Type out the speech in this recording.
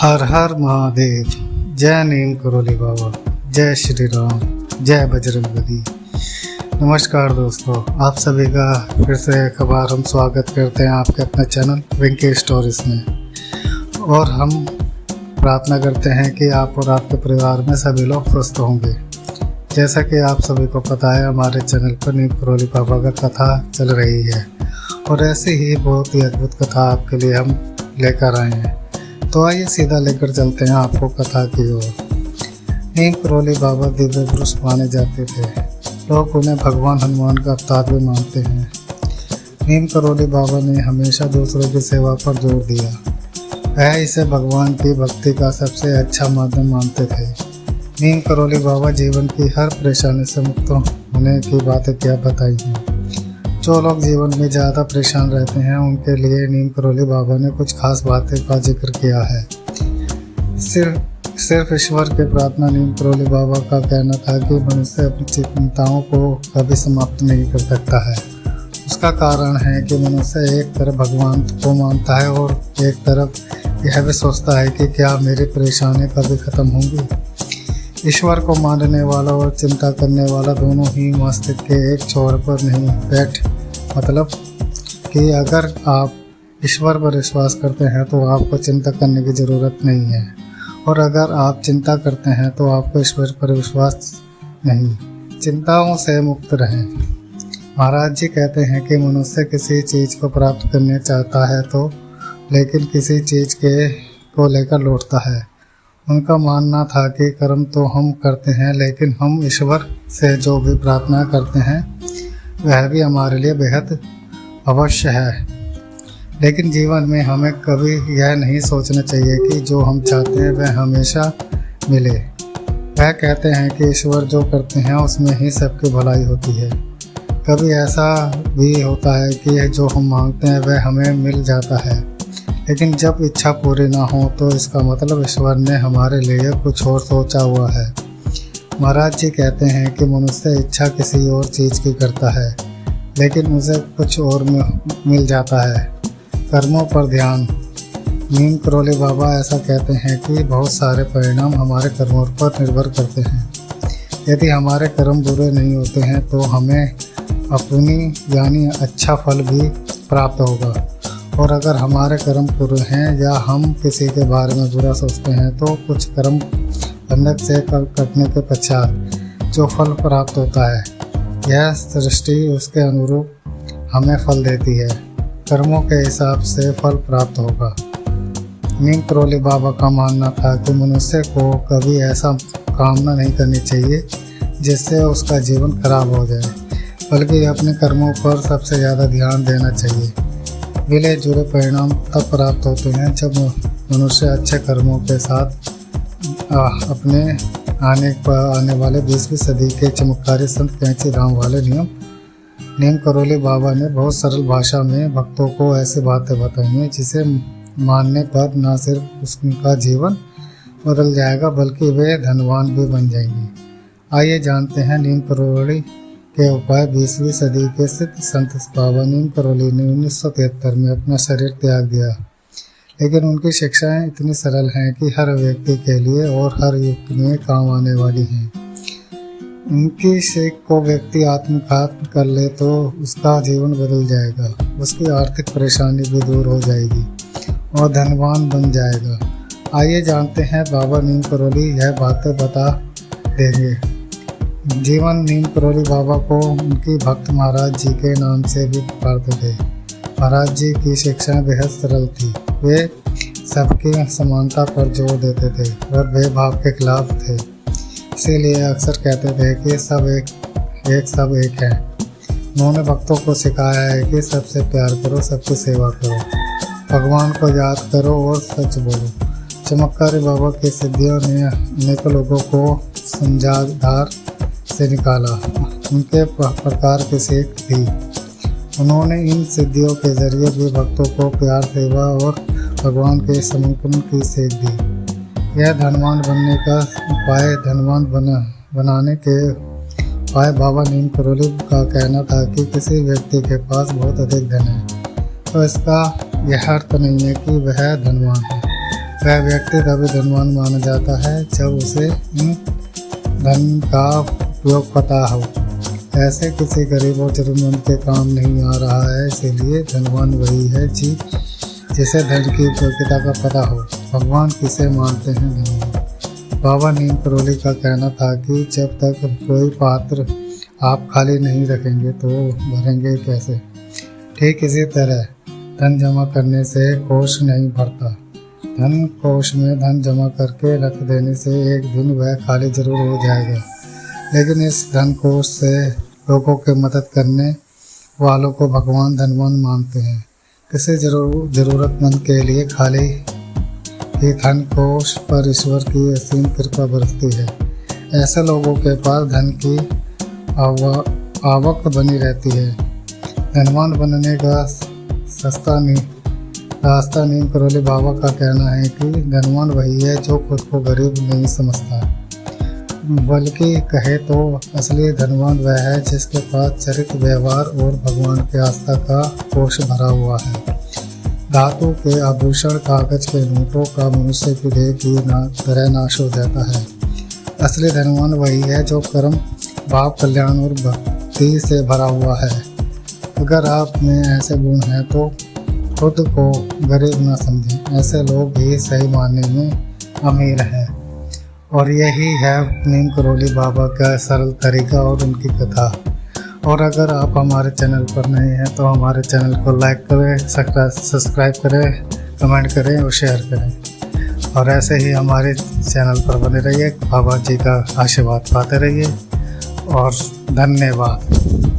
हर हर महादेव। जय नीम करोली बाबा, जय श्री राम, जय बजरंगबली। नमस्कार दोस्तों, आप सभी का फिर से एक बार हम स्वागत करते हैं आपके अपने चैनल वेंकी स्टोरीज में। और हम प्रार्थना करते हैं कि आप और आपके परिवार में सभी लोग स्वस्थ होंगे। जैसा कि आप सभी को पता है, हमारे चैनल पर नीम करोली बाबा का कथा चल रही है और ऐसे ही बहुत ही अद्भुत कथा आपके लिए हम लेकर आए हैं। तो आइए सीधा लेकर चलते हैं आपको कथा की ओर। नीम करोली बाबा दिव्य पुरुष माने जाते थे। लोग उन्हें भगवान हनुमान का अवतार भी मानते हैं। नीम करोली बाबा ने हमेशा दूसरों की सेवा पर जोर दिया। वह इसे भगवान की भक्ति का सबसे अच्छा माध्यम मानते थे। नीम करोली बाबा जीवन की हर परेशानी से मुक्त होने की बातें क्या बताई हैं। जो लोग जीवन में ज़्यादा परेशान रहते हैं उनके लिए नीम करोली बाबा ने कुछ खास बातें का जिक्र किया है। सिर्फ ईश्वर की प्रार्थना। नीम करोली बाबा का कहना था कि मनुष्य अपनी चिंताओं को कभी समाप्त नहीं कर सकता है। उसका कारण है कि मनुष्य एक तरफ भगवान को मानता है और एक तरफ यह भी सोचता है कि क्या मेरी परेशानी कभी ख़त्म होंगी। ईश्वर को मानने वाला और चिंता करने वाला दोनों ही मस्तिष्क के एक छोर पर नहीं बैठ, मतलब कि अगर आप ईश्वर पर विश्वास करते हैं तो आपको चिंता करने की ज़रूरत नहीं है, और अगर आप चिंता करते हैं तो आपको ईश्वर पर विश्वास नहीं। चिंताओं से मुक्त रहें। महाराज जी कहते हैं कि मनुष्य किसी चीज़ को प्राप्त करने चाहता है तो लेकिन किसी चीज़ को लेकर लौटता है। उनका मानना था कि कर्म तो हम करते हैं, लेकिन हम ईश्वर से जो भी प्रार्थना करते हैं वह भी हमारे लिए बेहद अवश्य है। लेकिन जीवन में हमें कभी यह नहीं सोचना चाहिए कि जो हम चाहते हैं वह हमेशा मिले। वह कहते हैं कि ईश्वर जो करते हैं उसमें ही सबकी भलाई होती है। कभी ऐसा भी होता है कि जो हम मांगते हैं वह हमें मिल जाता है, लेकिन जब इच्छा पूरी ना हो तो इसका मतलब ईश्वर ने हमारे लिए कुछ और सोचा हुआ है। महाराज जी कहते हैं कि मनुष्य इच्छा किसी और चीज़ की करता है, लेकिन उसे कुछ और मिल जाता है। कर्मों पर ध्यान। नीम करोली बाबा ऐसा कहते हैं कि बहुत सारे परिणाम हमारे कर्मों पर निर्भर करते हैं। यदि हमारे कर्म बुरे नहीं होते हैं तो हमें अपनी यानी अच्छा फल भी प्राप्त होगा, और अगर हमारे कर्म बुरे हैं या हम किसी के बारे में बुरा सोचते हैं तो कुछ कर्म बंधक से कटने के पश्चात जो फल प्राप्त होता है, यह सृष्टि उसके अनुरूप हमें फल देती है। कर्मों के हिसाब से फल प्राप्त होगा। नीम करोली बाबा का मानना था कि मनुष्य को कभी ऐसा कामना नहीं करनी चाहिए जिससे उसका जीवन खराब हो जाए, बल्कि अपने कर्मों पर सबसे ज़्यादा ध्यान देना चाहिए। मिले जुले परिणाम तब प्राप्त होते हैं जब मनुष्य अच्छे कर्मों के साथ अपने आने वाले 20वीं सदी के चमत्कारी संत कैंची राम वाले नीम करोली बाबा ने बहुत सरल भाषा में भक्तों को ऐसी बातें बताई हैं जिसे मानने पर न सिर्फ उनका जीवन बदल जाएगा बल्कि वे धनवान भी बन जाएंगे। आइए जानते हैं नीम करोली के उपाय। 20वीं सदी के सिद्ध संत बाबा नीम करोली ने 1973 में अपना शरीर त्याग दिया, लेकिन उनकी शिक्षाएं इतनी सरल हैं कि हर व्यक्ति के लिए और हर युग में काम आने वाली हैं। इनकी सीख को व्यक्ति आत्मघात कर ले तो उसका जीवन बदल जाएगा, उसकी आर्थिक परेशानी भी दूर हो जाएगी और धनवान बन जाएगा। आइए जानते हैं बाबा नीम करोली यह बातें बता देंगे। जीवन। नीम करोली बाबा को उनकी भक्त महाराज जी के नाम से भी पुकारते थे। महाराज जी की शिक्षाएं बेहद सरल थी। वे सबकी समानता पर जोर देते थे और भेदभाव के खिलाफ थे। इसीलिए अक्सर कहते थे कि सब एक है। उन्होंने भक्तों को सिखाया है कि सबसे प्यार करो, सबकी सेवा करो, भगवान को याद करो और सच बोलो। चमत्कारी बाबा की सिद्धियों ने अनेकों लोगों को समझदार से निकाला। उनके प्रकार की सीख थी। उन्होंने इन सिद्धियों के जरिए भी भक्तों को प्यार, सेवा और भगवान के समर्पण की सीख दी। यह धनवान बनने का उपाय। धनवान बनाने के उपाय। बाबा नीम करोली का कहना था कि किसी व्यक्ति के पास बहुत अधिक धन है तो इसका यह अर्थ नहीं है कि वह धनवान है। वह व्यक्ति तभी धनवान माना जाता है जब उसे धन का उपयोग पता हो। ऐसे किसी गरीब और जरूरतमंद के काम नहीं आ रहा है, इसीलिए धनवान वही है जिसे धन की उपयोगिता का पता हो। भगवान किसे मानते हैं? धनवान। बाबा नीम करोली का कहना था कि जब तक कोई पात्र आप खाली नहीं रखेंगे तो भरेंगे कैसे। ठीक इसी तरह धन जमा करने से कोष नहीं भरता। धन कोष में धन जमा करके रख देने से एक दिन वह खाली जरूर हो जाएगा, लेकिन इस धन कोष से लोगों की मदद करने वालों को भगवान धनवान मानते हैं। किसी जरूरतमंद के लिए खाली के धन कोष पर ईश्वर की असीम कृपा बरसती है। ऐसे लोगों के पास धन की आवक बनी रहती है। धनवान बनने का रास्ता नीम करोली बाबा का कहना है कि धनवान वही है जो खुद को गरीब नहीं समझता, बल्कि कहे तो असली धनवान वह है जिसके पास चरित्र, व्यवहार और भगवान के आस्था का कोष भरा हुआ है। धातु के आभूषण, कागज के नोटों का मनुष्य की देह की तरह नाश हो जाता है। असली धनवान वही है जो कर्म, भाव, कल्याण और भक्ति से भरा हुआ है। अगर आप में ऐसे गुण हैं तो खुद को गरीब न समझें। ऐसे लोग ही सही मायने में अमीर हैं। और यही है नीम करोली बाबा का सरल तरीका और उनकी कथा। और अगर आप हमारे चैनल पर नए हैं तो हमारे चैनल को लाइक करें, सब्सक्राइब करें, कमेंट करें और शेयर करें। और ऐसे ही हमारे चैनल पर बने रहिए, बाबा जी का आशीर्वाद पाते रहिए। और धन्यवाद।